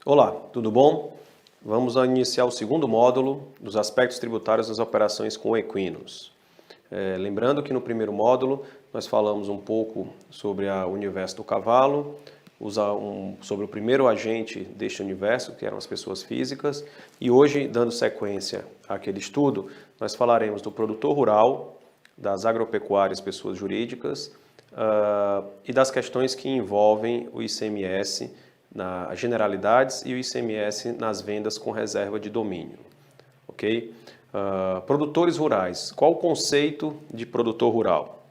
Olá, tudo bom? Vamos iniciar o segundo módulo dos aspectos tributários das operações com equinos. Lembrando que no primeiro módulo nós falamos um pouco sobre o universo do cavalo, sobre o primeiro agente deste universo, que eram as pessoas físicas, e hoje, dando sequência àquele estudo, nós falaremos do produtor rural, das agropecuárias pessoas jurídicas e das questões que envolvem o ICMS, nas generalidades e o ICMS nas vendas com reserva de domínio, ok? Produtores rurais. Qual o conceito de produtor rural?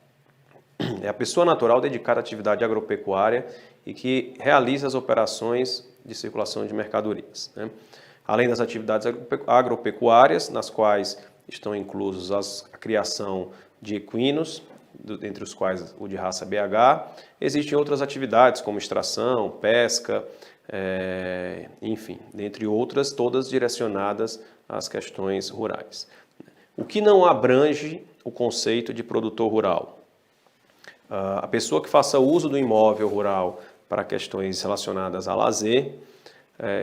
É a pessoa natural dedicada à atividade agropecuária e que realiza as operações de circulação de mercadorias, né? Além das atividades agropecuárias, nas quais estão inclusos a criação de equinos, entre os quais o de raça BH, existem outras atividades como extração, pesca, enfim, dentre outras, todas direcionadas às questões rurais. O que não abrange o conceito de produtor rural? A pessoa que faça uso do imóvel rural para questões relacionadas a lazer,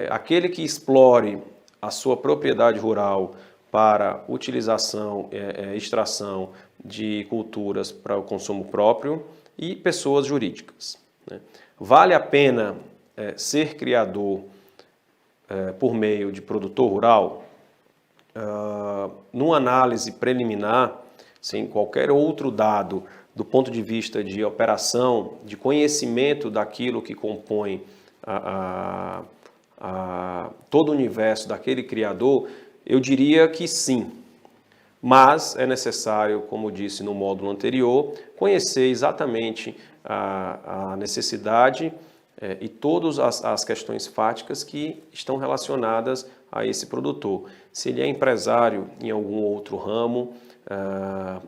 aquele que explore a sua propriedade rural para utilização e extração de culturas para o consumo próprio e pessoas jurídicas, né? Vale a pena ser criador por meio de produtor rural? Numa análise preliminar, sem qualquer outro dado do ponto de vista de operação, de conhecimento daquilo que compõe todo o universo daquele criador, eu diria que sim, mas é necessário, como disse no módulo anterior, conhecer exatamente a necessidade e todas as questões fáticas que estão relacionadas a esse produtor. Se ele é empresário em algum outro ramo,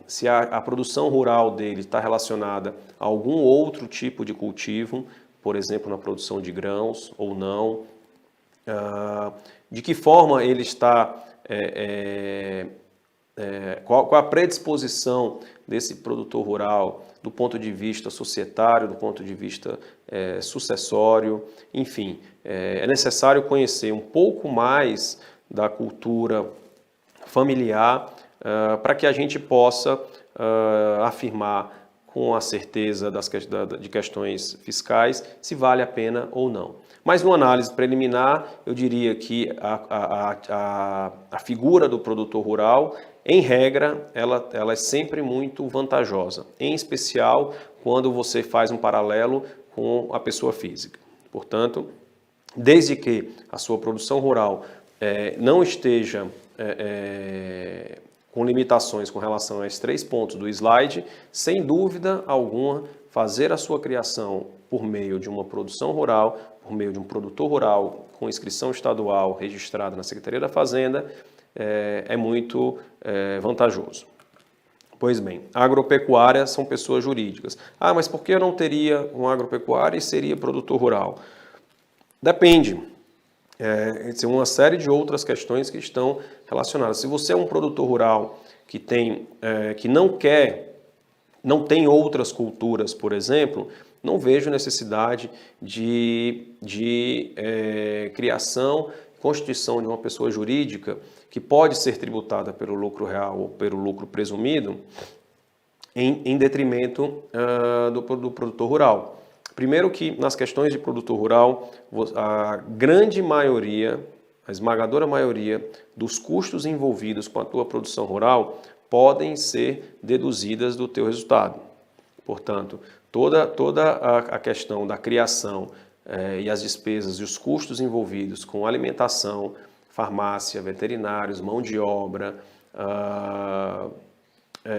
se a produção rural dele está relacionada a algum outro tipo de cultivo, por exemplo, na produção de grãos ou não, de que forma ele está, qual a predisposição desse produtor rural do ponto de vista societário, do ponto de vista sucessório, enfim, é necessário conhecer um pouco mais da cultura familiar para que a gente possa afirmar com a certeza de questões fiscais se vale a pena ou não. Mas numa análise preliminar, eu diria que a figura do produtor rural, em regra, ela é sempre muito vantajosa, em especial quando você faz um paralelo com a pessoa física. Portanto, desde que a sua produção rural não esteja com limitações com relação a esses 3 pontos do slide, sem dúvida alguma, fazer a sua criação por meio de uma produção rural, por meio de um produtor rural com inscrição estadual registrada na Secretaria da Fazenda, é muito vantajoso. Pois bem, agropecuária são pessoas jurídicas. Ah, mas por que eu não teria um agropecuário e seria produtor rural? Depende. Tem uma série de outras questões que estão relacionadas. Se você é um produtor rural que não tem outras culturas, por exemplo, não vejo necessidade de criação, constituição de uma pessoa jurídica que pode ser tributada pelo lucro real ou pelo lucro presumido em detrimento do produtor rural. Primeiro que nas questões de produtor rural, a grande maioria, a esmagadora maioria dos custos envolvidos com a tua produção rural podem ser deduzidas do teu resultado. Portanto, toda a questão da criação e as despesas e os custos envolvidos com alimentação, farmácia, veterinários, mão de obra,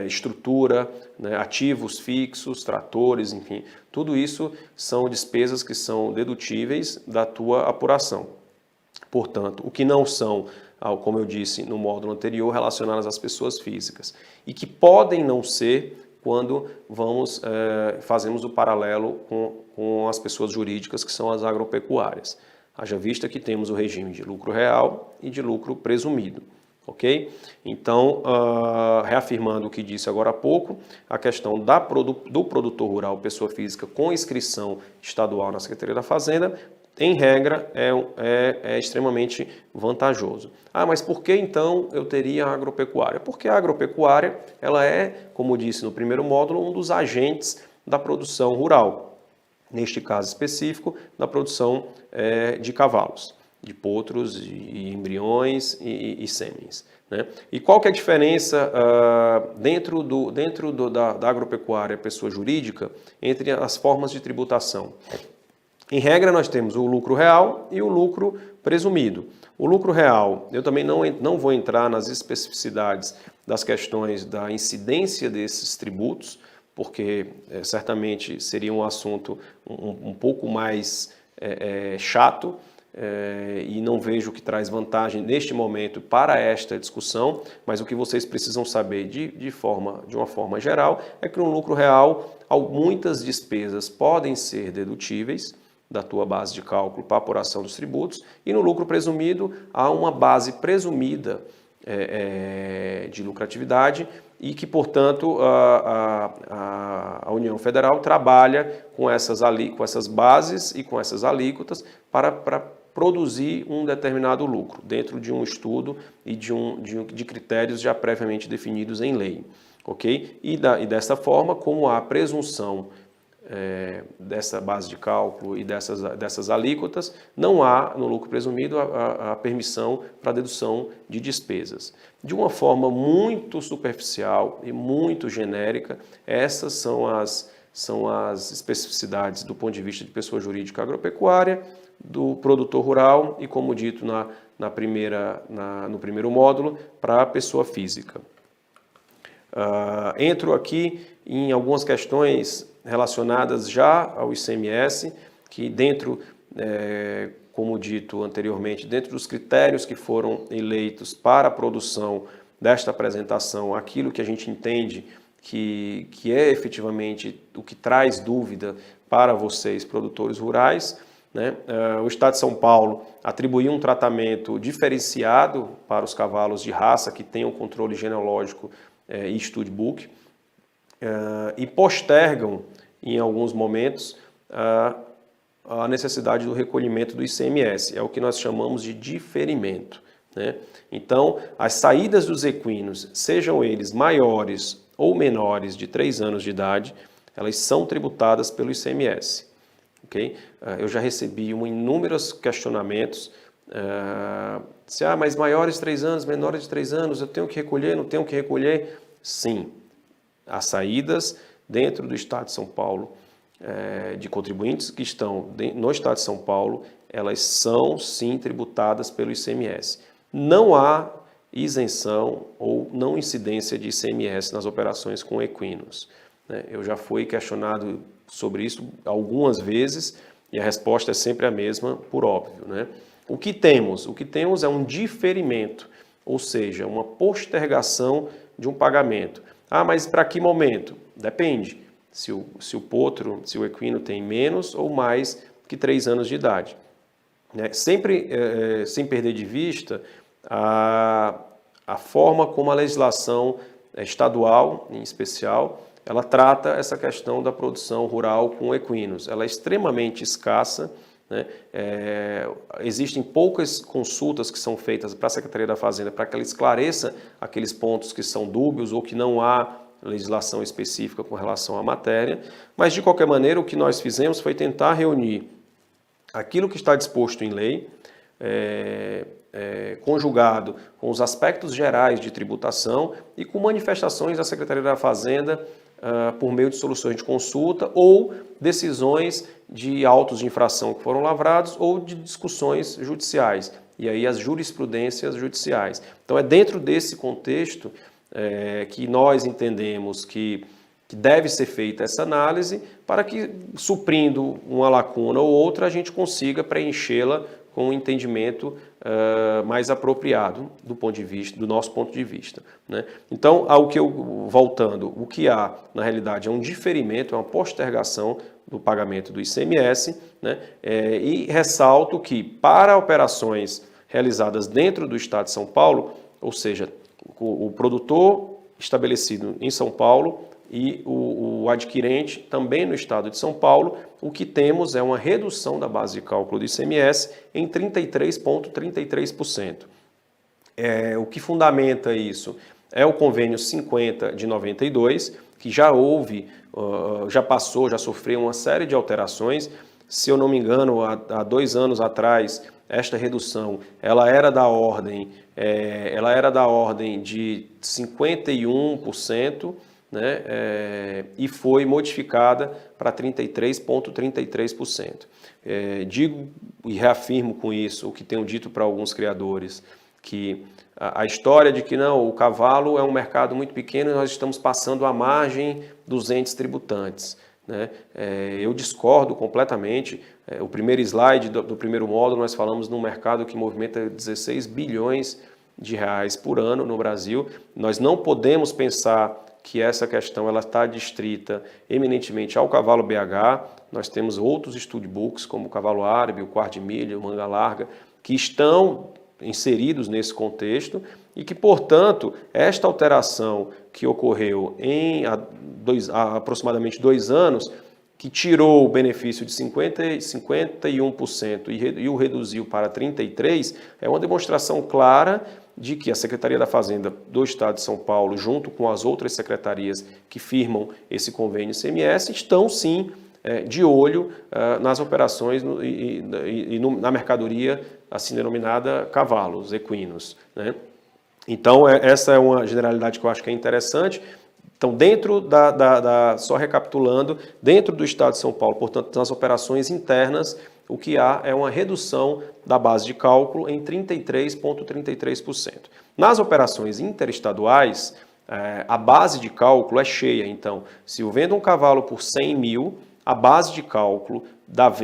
estrutura, né, ativos fixos, tratores, enfim, tudo isso são despesas que são dedutíveis da tua apuração. Portanto, o que não são, como eu disse no módulo anterior, relacionadas às pessoas físicas e que podem não ser quando fazemos o paralelo com as pessoas jurídicas que são as agropecuárias. Haja vista que temos o regime de lucro real e de lucro presumido. Ok? Então, reafirmando o que disse agora há pouco, a questão do produtor rural, pessoa física com inscrição estadual na Secretaria da Fazenda, em regra, é extremamente vantajoso. Ah, mas por que então eu teria a agropecuária? Porque a agropecuária, ela é, como disse no primeiro módulo, um dos agentes da produção rural. Neste caso específico, da produção de cavalos, de potros, e embriões e sêmens. Né? E qual que é a diferença dentro da agropecuária pessoa jurídica entre as formas de tributação? Em regra, nós temos o lucro real e o lucro presumido. O lucro real, eu também não vou entrar nas especificidades das questões da incidência desses tributos, porque certamente seria um assunto um pouco mais chato, e não vejo que traz vantagem neste momento para esta discussão, mas o que vocês precisam saber de uma forma geral é que no lucro real muitas despesas podem ser dedutíveis da tua base de cálculo para apuração dos tributos, e no lucro presumido há uma base presumida de lucratividade e que, portanto, a União Federal trabalha com essas bases e com essas alíquotas para produzir um determinado lucro dentro de um estudo e de critérios já previamente definidos em lei. Ok? E dessa forma, como há presunção dessa base de cálculo e dessas alíquotas, não há no lucro presumido a permissão para dedução de despesas. De uma forma muito superficial e muito genérica, essas são as especificidades do ponto de vista de pessoa jurídica agropecuária, do produtor rural e, como dito no primeiro módulo, para a pessoa física. Entro aqui em algumas questões relacionadas já ao ICMS, que como dito anteriormente, dentro dos critérios que foram eleitos para a produção desta apresentação, aquilo que a gente entende que é efetivamente o que traz dúvida para vocês, produtores rurais, né? O Estado de São Paulo atribuiu um tratamento diferenciado para os cavalos de raça que tenham controle genealógico e studbook, e postergam, em alguns momentos, a necessidade do recolhimento do ICMS. É o que nós chamamos de diferimento. Né? Então, as saídas dos equinos, sejam eles maiores ou menores de 3 anos de idade, elas são tributadas pelo ICMS. Okay? Eu já recebi inúmeros questionamentos, mas maiores de 3 anos, menores de 3 anos, eu tenho que recolher, não tenho que recolher? Sim, as saídas dentro do Estado de São Paulo, de contribuintes que estão no Estado de São Paulo, elas são sim tributadas pelo ICMS. Não há isenção ou não incidência de ICMS nas operações com equinos. Eu já fui questionado sobre isso algumas vezes e a resposta é sempre a mesma, por óbvio. Né? O que temos? O que temos é um diferimento, ou seja, uma postergação de um pagamento. Ah, mas para que momento? Depende. Se o equino tem menos ou mais que 3 anos de idade. Né? Sempre sem perder de vista a forma como a legislação estadual, em especial, ela trata essa questão da produção rural com equinos. Ela é extremamente escassa. Né? Existem poucas consultas que são feitas para a Secretaria da Fazenda para que ela esclareça aqueles pontos que são dúbios ou que não há legislação específica com relação à matéria, mas de qualquer maneira o que nós fizemos foi tentar reunir aquilo que está disposto em lei, conjugado com os aspectos gerais de tributação e com manifestações da Secretaria da Fazenda por meio de soluções de consulta ou decisões de autos de infração que foram lavrados ou de discussões judiciais, e aí as jurisprudências judiciais. Então é dentro desse contexto que nós entendemos que deve ser feita essa análise para que, suprindo uma lacuna ou outra, a gente consiga preenchê-la com um entendimento mais apropriado do nosso ponto de vista. Né? Então, voltando, o que há, na realidade, é um diferimento, é uma postergação do pagamento do ICMS, né? E ressalto que, para operações realizadas dentro do Estado de São Paulo, ou seja, o produtor estabelecido em São Paulo e o adquirente também no estado de São Paulo, o que temos é uma redução da base de cálculo do ICMS em 33,33%. O que fundamenta isso é o convênio 50 de 92, que já houve, já passou, já sofreu uma série de alterações. Se eu não me engano, há 2 anos atrás, esta redução ela era da ordem de 51%, né, e foi modificada para 33,33%. Digo e reafirmo com isso o que tenho dito para alguns criadores, que a história de que não, o cavalo é um mercado muito pequeno e nós estamos passando à margem dos entes tributantes, né? Eu discordo completamente. O primeiro slide do primeiro módulo, nós falamos num mercado que movimenta 16 bilhões de reais por ano no Brasil. Nós não podemos pensar que essa questão ela está distrita eminentemente ao cavalo BH. Nós temos outros studbooks, como o cavalo árabe, o quarto de milha, o manga larga, que estão inseridos nesse contexto e que, portanto, esta alteração que ocorreu há aproximadamente 2 anos, que tirou o benefício de 51% e o reduziu para 33%, é uma demonstração clara de que a Secretaria da Fazenda do Estado de São Paulo, junto com as outras secretarias que firmam esse convênio ICMS, estão sim de olho nas operações e na mercadoria assim denominada cavalos, equinos, né? Então, essa é uma generalidade que eu acho que é interessante. Então, dentro só recapitulando, dentro do Estado de São Paulo, portanto, nas operações internas, o que há é uma redução da base de cálculo em 33,33%. Nas operações interestaduais, a base de cálculo é cheia. Então, se eu vendo um cavalo por 100 mil, a base de cálculo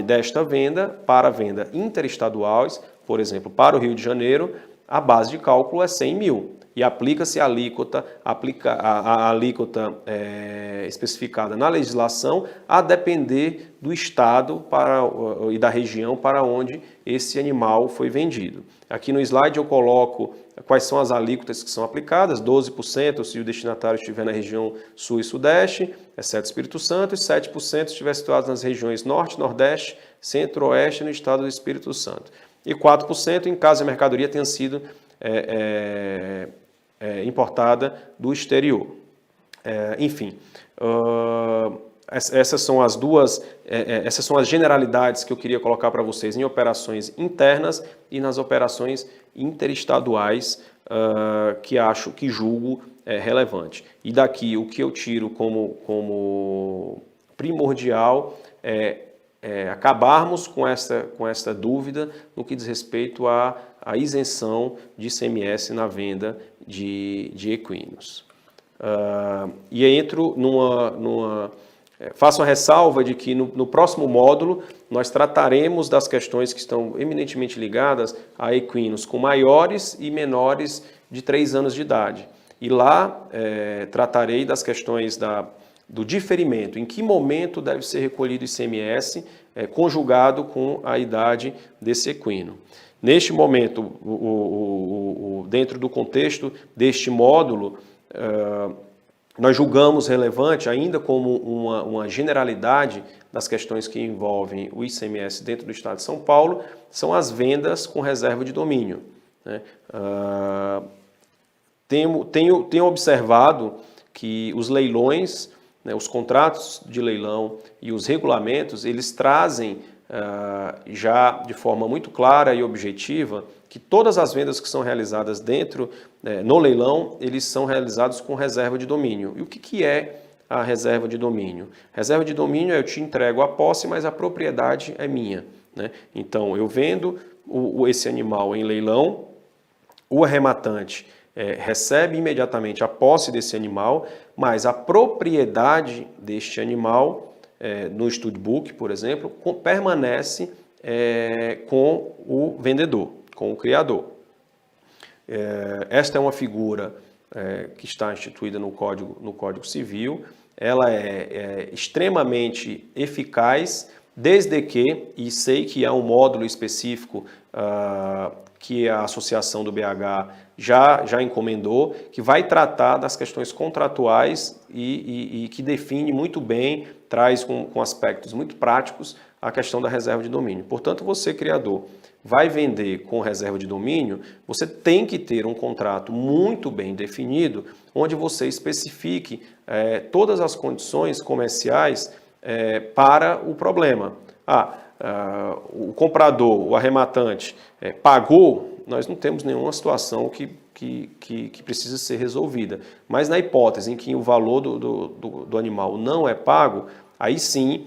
desta venda para venda interestaduais, por exemplo, para o Rio de Janeiro, a base de cálculo é 100 mil. E aplica-se a alíquota, especificada na legislação, a depender do estado e da região para onde esse animal foi vendido. Aqui no slide eu coloco quais são as alíquotas que são aplicadas: 12% se o destinatário estiver na região sul e sudeste, exceto Espírito Santo, e 7% se estiver situado nas regiões norte, nordeste, centro-oeste no estado do Espírito Santo. E 4% em caso a mercadoria tenha sido importada do exterior. Enfim, essas são as generalidades que eu queria colocar para vocês em operações internas e nas operações interestaduais, que julgo relevante. E daqui o que eu tiro como primordial é acabarmos com essa dúvida no que diz respeito à isenção de ICMS na venda de equinos. E entro faço a ressalva de que no próximo módulo nós trataremos das questões que estão eminentemente ligadas a equinos com maiores e menores de 3 anos de idade. E lá tratarei das questões do diferimento, em que momento deve ser recolhido o ICMS conjugado com a idade desse equino. Neste momento, dentro do contexto deste módulo, nós julgamos relevante, ainda como uma generalidade das questões que envolvem o ICMS dentro do Estado de São Paulo, são as vendas com reserva de domínio, né? Tenho observado que os leilões, né, os contratos de leilão e os regulamentos, eles trazem já de forma muito clara e objetiva que todas as vendas que são realizadas no leilão, eles são realizados com reserva de domínio. E o que é a reserva de domínio? Reserva de domínio eu te entrego a posse, mas a propriedade é minha, né? Então, eu vendo esse animal em leilão, o arrematante recebe imediatamente a posse desse animal, mas a propriedade deste animal, no studbook, por exemplo, permanece com o vendedor, com o criador. Esta é uma figura que está instituída no Código Civil. Ela é extremamente eficaz, desde que, e sei que há um módulo específico que a Associação do BH já encomendou, que vai tratar das questões contratuais e que define muito bem, traz com aspectos muito práticos a questão da reserva de domínio. Portanto, você, criador, vai vender com reserva de domínio, você tem que ter um contrato muito bem definido, onde você especifique todas as condições comerciais para o problema. O comprador, o arrematante, pagou, nós não temos nenhuma situação que precisa ser resolvida. Mas na hipótese em que o valor do animal não é pago, aí sim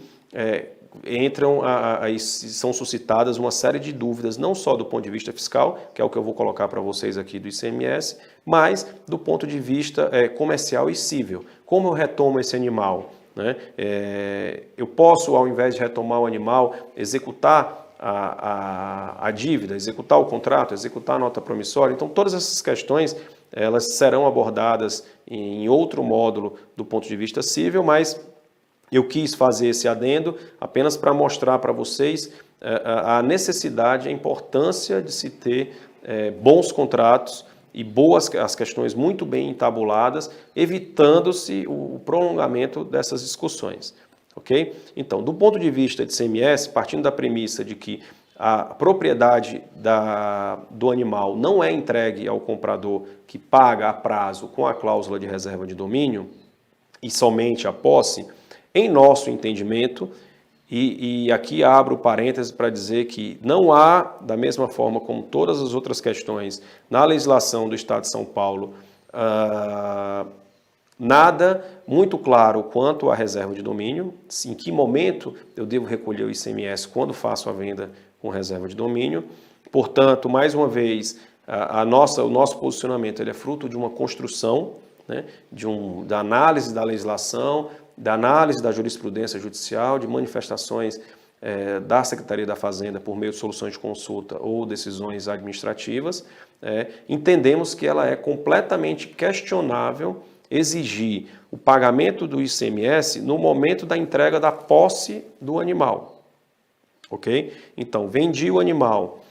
aí são suscitadas uma série de dúvidas, não só do ponto de vista fiscal, que é o que eu vou colocar para vocês aqui do ICMS, mas do ponto de vista comercial e cível. Como eu retomo esse animal? Eu posso, ao invés de retomar o animal, executar a dívida, executar o contrato, executar a nota promissória? Então, todas essas questões elas serão abordadas em outro módulo do ponto de vista cível, mas eu quis fazer esse adendo apenas para mostrar para vocês a necessidade, a importância de se ter bons contratos e as questões muito bem entabuladas, evitando-se o prolongamento dessas discussões. Ok? Então, do ponto de vista de ICMS, partindo da premissa de que a propriedade do animal não é entregue ao comprador que paga a prazo com a cláusula de reserva de domínio e somente a posse, em nosso entendimento, e aqui abro parênteses para dizer que não há, da mesma forma como todas as outras questões na legislação do Estado de São Paulo, nada muito claro quanto à reserva de domínio, em que momento eu devo recolher o ICMS quando faço a venda com reserva de domínio. Portanto, mais uma vez, o nosso posicionamento ele é fruto de uma construção, né, da análise da legislação, da análise da jurisprudência judicial, de manifestações da Secretaria da Fazenda por meio de soluções de consulta ou decisões administrativas. Entendemos que ela é completamente questionável exigir o pagamento do ICMS no momento da entrega da posse do animal. Ok? Então, vendi o animal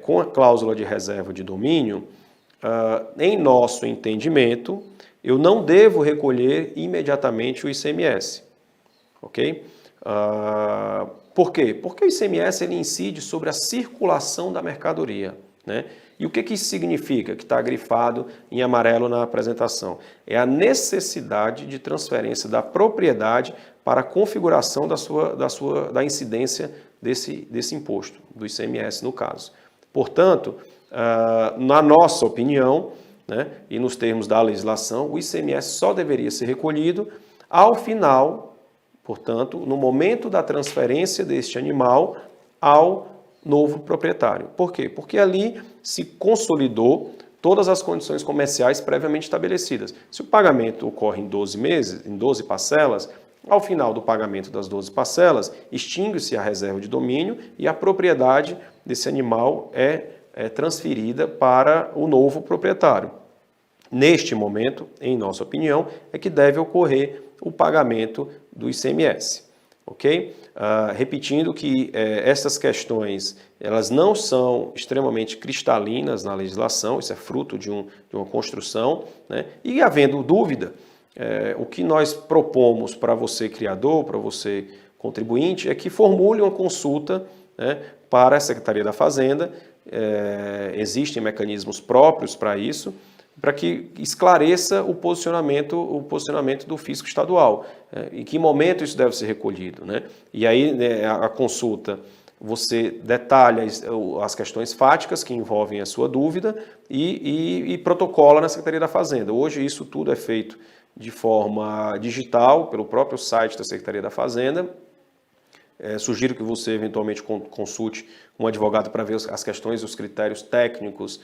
com a cláusula de reserva de domínio, em nosso entendimento, eu não devo recolher imediatamente o ICMS. Ok? Por quê? Porque o ICMS ele incide sobre a circulação da mercadoria, né? E o que isso significa? Que está grifado em amarelo na apresentação. É a necessidade de transferência da propriedade para a configuração da incidência desse imposto, do ICMS no caso. Portanto, na nossa opinião, né, e nos termos da legislação, o ICMS só deveria ser recolhido ao final, portanto, no momento da transferência deste animal ao novo proprietário. Por quê? Porque ali se consolidou todas as condições comerciais previamente estabelecidas. Se o pagamento ocorre em 12 meses, em 12 parcelas, ao final do pagamento das 12 parcelas, extingue-se a reserva de domínio e a propriedade desse animal é transferida para o novo proprietário. Neste momento, em nossa opinião, é que deve ocorrer o pagamento do ICMS. Ok? Repetindo que essas questões elas não são extremamente cristalinas na legislação, isso é fruto de uma construção, né? E havendo dúvida, o que nós propomos para você criador, para você contribuinte, é que formule uma consulta, né, para a Secretaria da Fazenda. Existem mecanismos próprios para isso, para que esclareça o posicionamento do fisco estadual. Em que momento isso deve ser recolhido, né? E aí, né, a consulta, você detalha as questões fáticas que envolvem a sua dúvida e protocola na Secretaria da Fazenda. Hoje isso tudo é feito de forma digital, pelo próprio site da Secretaria da Fazenda. Sugiro que você eventualmente consulte um advogado para ver as questões e os critérios técnicos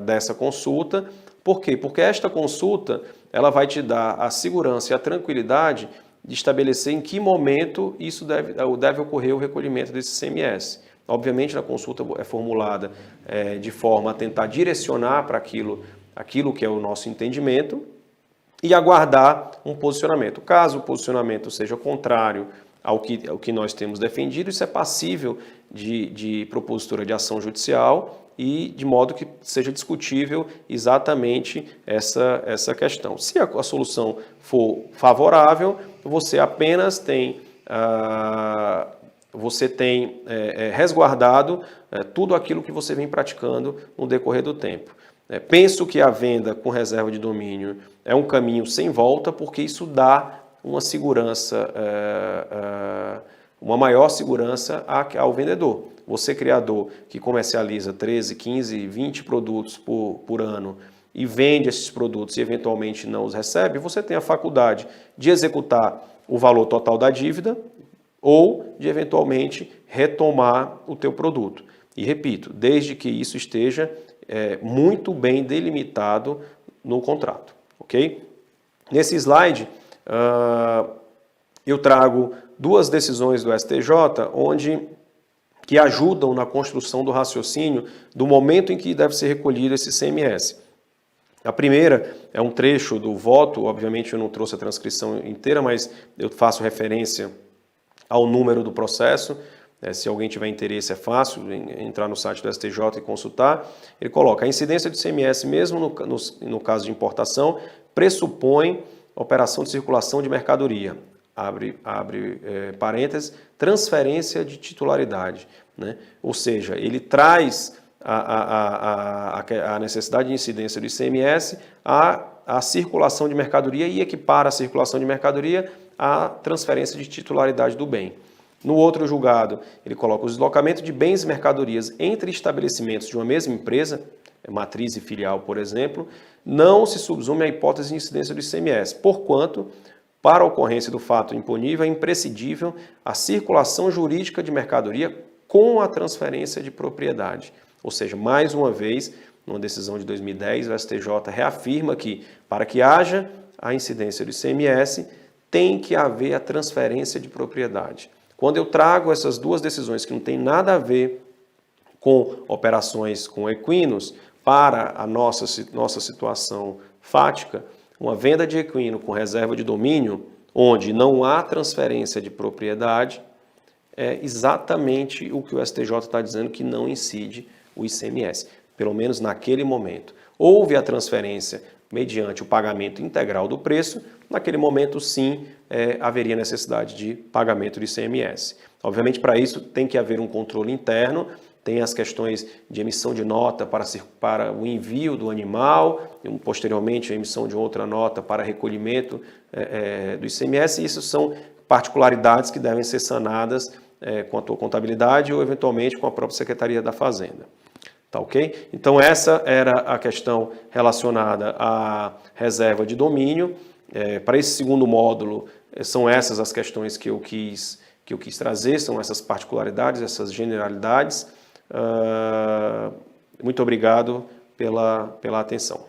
dessa consulta. Por quê? Porque esta consulta ela vai te dar a segurança e a tranquilidade de estabelecer em que momento isso deve ocorrer o recolhimento desse ICMS. Obviamente, a consulta é formulada de forma a tentar direcionar para aquilo que é o nosso entendimento e aguardar um posicionamento. Caso o posicionamento seja contrário ao que nós temos defendido, isso é passível de propositura de ação judicial e de modo que seja discutível exatamente essa questão. Se a solução for favorável, você apenas tem resguardado tudo aquilo que você vem praticando no decorrer do tempo. Penso que a venda com reserva de domínio é um caminho sem volta, porque isso dá uma segurança, uma maior segurança ao vendedor. Você, criador, que comercializa 13, 15, 20 produtos por ano e vende esses produtos e eventualmente não os recebe, você tem a faculdade de executar o valor total da dívida ou de eventualmente retomar o teu produto. E repito, desde que isso esteja muito bem delimitado no contrato, ok? Nesse slide, eu trago duas decisões do STJ que ajudam na construção do raciocínio do momento em que deve ser recolhido esse ICMS. A primeira é um trecho do voto, obviamente eu não trouxe a transcrição inteira, mas eu faço referência ao número do processo. Se alguém tiver interesse, é fácil entrar no site do STJ e consultar. Ele coloca: a incidência do ICMS, mesmo no caso de importação, pressupõe operação de circulação de mercadoria, abre parênteses, transferência de titularidade, né? Ou seja, ele traz a necessidade de incidência do ICMS à circulação de mercadoria e equipara a circulação de mercadoria à transferência de titularidade do bem. No outro julgado, ele coloca: o deslocamento de bens e mercadorias entre estabelecimentos de uma mesma empresa, matriz e filial, por exemplo, não se subsume à hipótese de incidência do ICMS, porquanto, para a ocorrência do fato imponível, é imprescindível a circulação jurídica de mercadoria com a transferência de propriedade. Ou seja, mais uma vez, numa decisão de 2010, o STJ reafirma que, para que haja a incidência do ICMS, tem que haver a transferência de propriedade. Quando eu trago essas duas decisões que não têm nada a ver com operações com equinos para a nossa situação fática, uma venda de equino com reserva de domínio, onde não há transferência de propriedade, é exatamente o que o STJ está dizendo, que não incide o ICMS, pelo menos naquele momento. Houve a transferência mediante o pagamento integral do preço, naquele momento sim haveria necessidade de pagamento de ICMS. Obviamente, para isso tem que haver um controle interno, tem as questões de emissão de nota para o envio do animal, e posteriormente a emissão de outra nota para recolhimento do ICMS, e isso são particularidades que devem ser sanadas com a tua contabilidade ou eventualmente com a própria Secretaria da Fazenda. Tá, ok? Então essa era a questão relacionada à reserva de domínio. Para esse segundo módulo, são essas as questões que eu quis trazer, são essas particularidades, essas generalidades. Muito obrigado pela atenção.